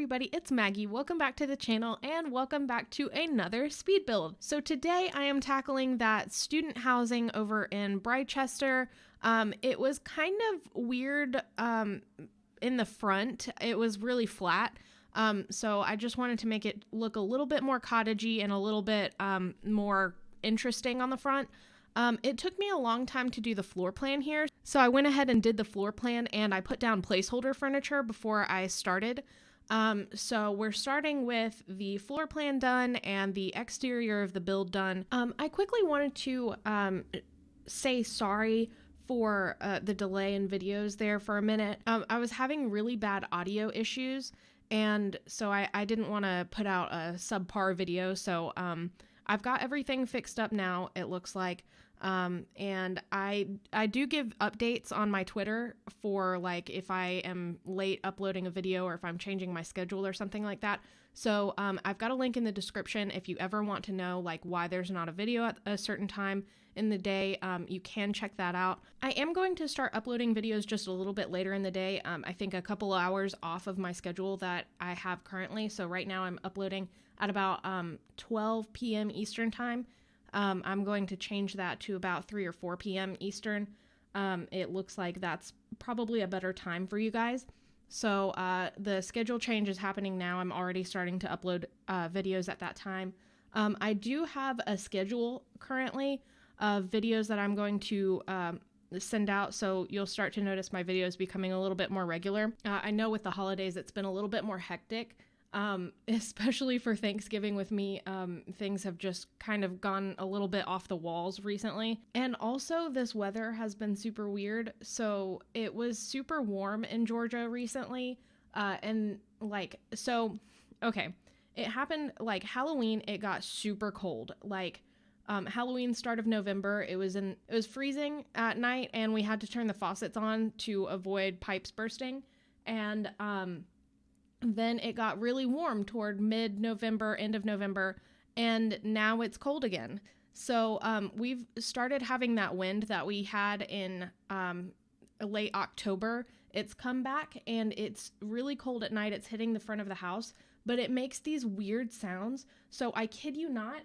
everybody, it's Maggie. Welcome back to the channel and welcome back to another speed build. So today I am tackling that student housing over in Bridechester. It was kind of weird in the front. It was really flat. So I just wanted to make it look a little bit more cottagey and a little bit more interesting on the front. It took me a long time to do the floor plan here, so I went ahead and did the floor plan and I put down placeholder furniture before I started. So we're starting with the floor plan done and the exterior of the build done. I quickly wanted to say sorry for the delay in videos there for a minute. I was having really bad audio issues, and so I didn't want to put out a subpar video, so I've got everything fixed up now, it looks like. And I do give updates on my Twitter for like if I am late uploading a video or if I'm changing my schedule or something like that. So I've got a link in the description if you ever want to know like why there's not a video at a certain time in the day. You can check that out. I am going to start uploading videos just a little bit later in the day. I think a couple of hours off of my schedule that I have currently. So right now I'm uploading at about 12 p.m. Eastern time. I'm going to change that to about 3 or 4 p.m. Eastern. It looks like that's probably a better time for you guys. So the schedule change is happening now. I'm already starting to upload videos at that time. I do have a schedule currently of videos that I'm going to send out, so you'll start to notice my videos becoming a little bit more regular. I know with the holidays it's been a little bit more hectic. Especially for Thanksgiving with me, things have just kind of gone a little bit off the walls recently. And also this weather has been super weird. So it was super warm in Georgia recently. It happened like Halloween, it got super cold. Like, Halloween, start of November, it was freezing at night and we had to turn the faucets on to avoid pipes bursting. And, then it got really warm toward mid-November, end of November, and now it's cold again. So we've started having that wind that we had in late October. It's come back and it's really cold at night. It's hitting the front of the house, but it makes these weird sounds. So I kid you not,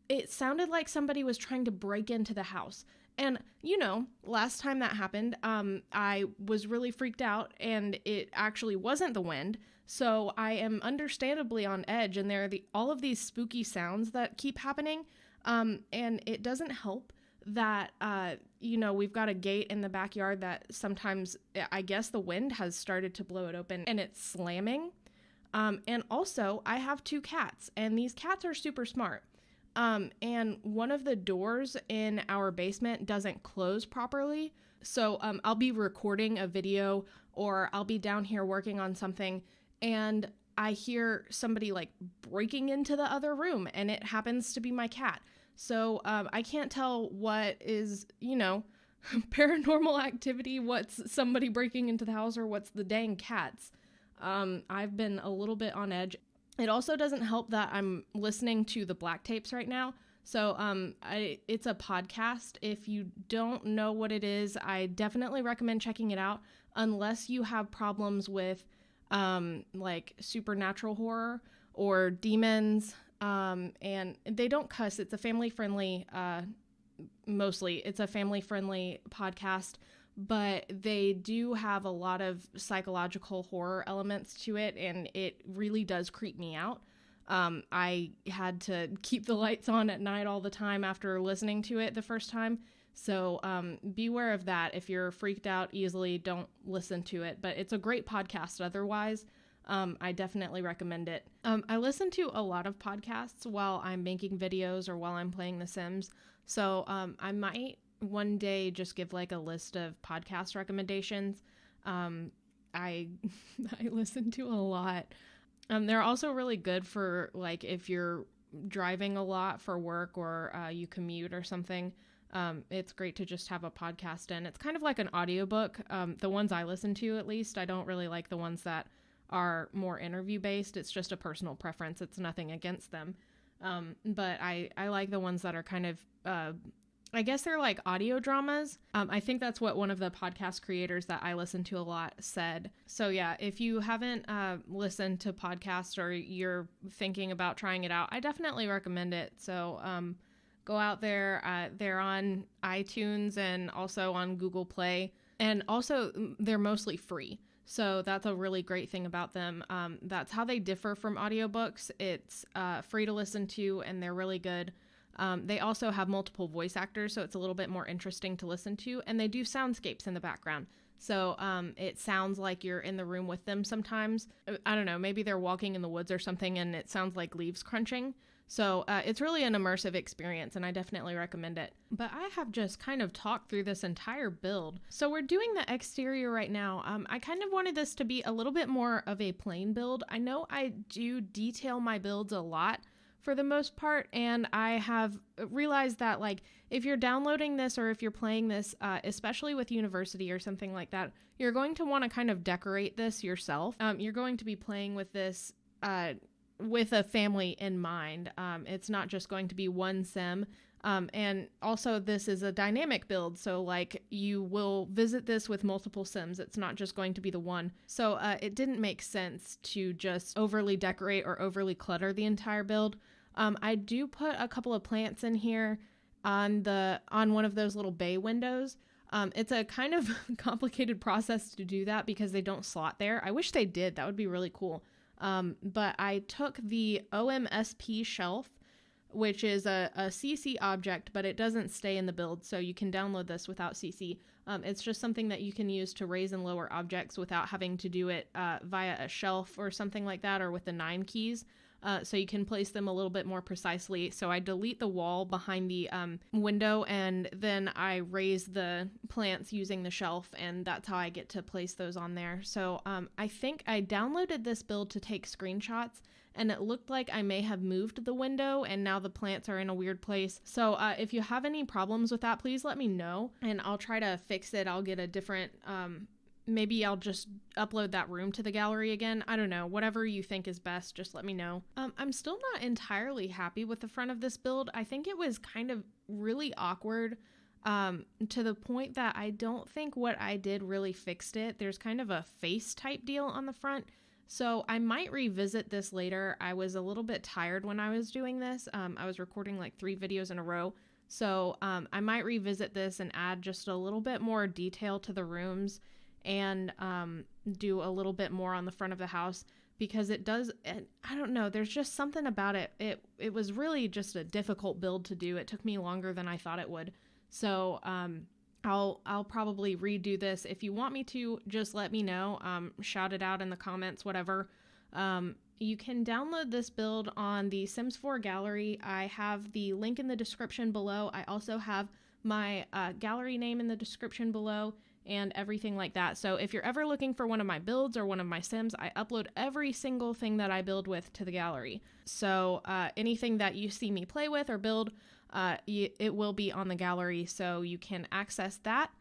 it sounded like somebody was trying to break into the house. And, you know, last time that happened, I was really freaked out and it actually wasn't the wind. So I am understandably on edge and there are all of these spooky sounds that keep happening. And it doesn't help that, we've got a gate in the backyard that sometimes I guess the wind has started to blow it open and it's slamming. And also I have 2 cats and these cats are super smart. And one of the doors in our basement doesn't close properly. So, I'll be recording a video or I'll be down here working on something and I hear somebody like breaking into the other room and it happens to be my cat. So, I can't tell what is, paranormal activity, what's somebody breaking into the house or what's the dang cats. I've been a little bit on edge. It also doesn't help that I'm listening to the Black Tapes right now. So it's a podcast. If you don't know what it is, I definitely recommend checking it out unless you have problems with like supernatural horror or demons. And they don't cuss. It's a family-friendly, mostly. It's a family-friendly podcast. But they do have a lot of psychological horror elements to it, and it really does creep me out. I had to keep the lights on at night all the time after listening to it the first time. So beware of that. If you're freaked out easily, don't listen to it. But it's a great podcast otherwise. I definitely recommend it. I listen to a lot of podcasts while I'm making videos or while I'm playing The Sims. So I might one day just give like a list of podcast recommendations. I listen to a lot. They're also really good for like if you're driving a lot for work or you commute or something. It's great to just have a podcast in. It's kind of like an audiobook. The ones I listen to, at least, I don't really like the ones that are more interview based. It's just a personal preference. It's nothing against them. But I like the ones that are kind of I guess they're like audio dramas. I think that's what one of the podcast creators that I listen to a lot said. So yeah, if you haven't listened to podcasts or you're thinking about trying it out, I definitely recommend it. So go out there. They're on iTunes and also on Google Play. And also they're mostly free. So that's a really great thing about them. That's how they differ from audiobooks. It's free to listen to and they're really good. They also have multiple voice actors, so it's a little bit more interesting to listen to. And they do soundscapes in the background. So it sounds like you're in the room with them sometimes. I don't know, maybe they're walking in the woods or something and it sounds like leaves crunching. So it's really an immersive experience and I definitely recommend it. But I have just kind of talked through this entire build. So we're doing the exterior right now. I kind of wanted this to be a little bit more of a plain build. I know I do detail my builds a lot for the most part, and I have realized that like if you're downloading this or if you're playing this, especially with University or something like that, you're going to want to kind of decorate this yourself. You're going to be playing with this with a family in mind. It's not just going to be one sim. And also this is a dynamic build. So like you will visit this with multiple sims. It's not just going to be the one. So it didn't make sense to just overly decorate or overly clutter the entire build. I do put a couple of plants in here on one of those little bay windows. It's a kind of complicated process to do that because they don't slot there. I wish they did. That would be really cool. But I took the OMSP shelf, which is a CC object, but it doesn't stay in the build, so you can download this without CC. It's just something that you can use to raise and lower objects without having to do it via a shelf or something like that, or with the 9 keys. So you can place them a little bit more precisely. So I delete the wall behind the window and then I raise the plants using the shelf, and that's how I get to place those on there. So I think I downloaded this build to take screenshots, and it looked like I may have moved the window and now the plants are in a weird place. So if you have any problems with that, please let me know and I'll try to fix it. I'll get a different maybe I'll just upload that room to the gallery again. I don't know. Whatever you think is best, just let me know. I'm still not entirely happy with the front of this build. I think it was kind of really awkward to the point that I don't think what I did really fixed it. There's kind of a face type deal on the front. So I might revisit this later. I was a little bit tired when I was doing this. I was recording like 3 videos in a row. So I might revisit this and add just a little bit more detail to the rooms and do a little bit more on the front of the house, because it does, I don't know, there's just something about it. It was really just a difficult build to do. It took me longer than I thought it would. So I'll probably redo this. If you want me to, just let me know. Shout it out in the comments, whatever. You can download this build on the Sims 4 gallery. I have the link in the description below. I also have my gallery name in the description below and everything like that. So if you're ever looking for one of my builds or one of my sims, I upload every single thing that I build with to the gallery. So anything that you see me play with or build, it will be on the gallery, so you can access that.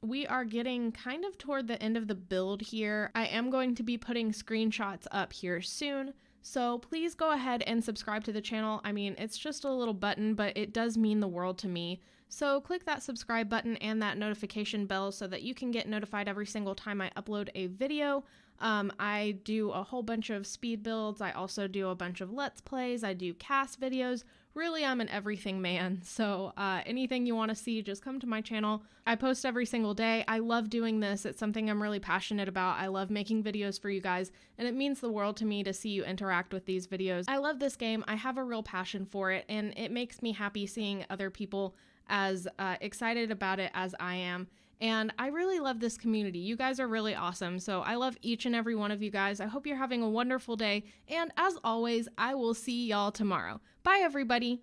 We are getting kind of toward the end of the build here. I am going to be putting screenshots up here soon, so please go ahead and subscribe to the channel. I mean, it's just a little button, but it does mean the world to me. So click that subscribe button and that notification bell so that you can get notified every single time I upload a video. I do a whole bunch of speed builds. I also do a bunch of Let's Plays. I do cast videos. Really, I'm an everything man. So anything you want to see, just come to my channel. I post every single day. I love doing this. It's something I'm really passionate about. I love making videos for you guys, and it means the world to me to see you interact with these videos. I love this game. I have a real passion for it, and it makes me happy seeing other people as excited about it as I am. And I really love this community. You guys are really awesome. So I love each and every one of you guys. I hope you're having a wonderful day. And as always, I will see y'all tomorrow. Bye, everybody.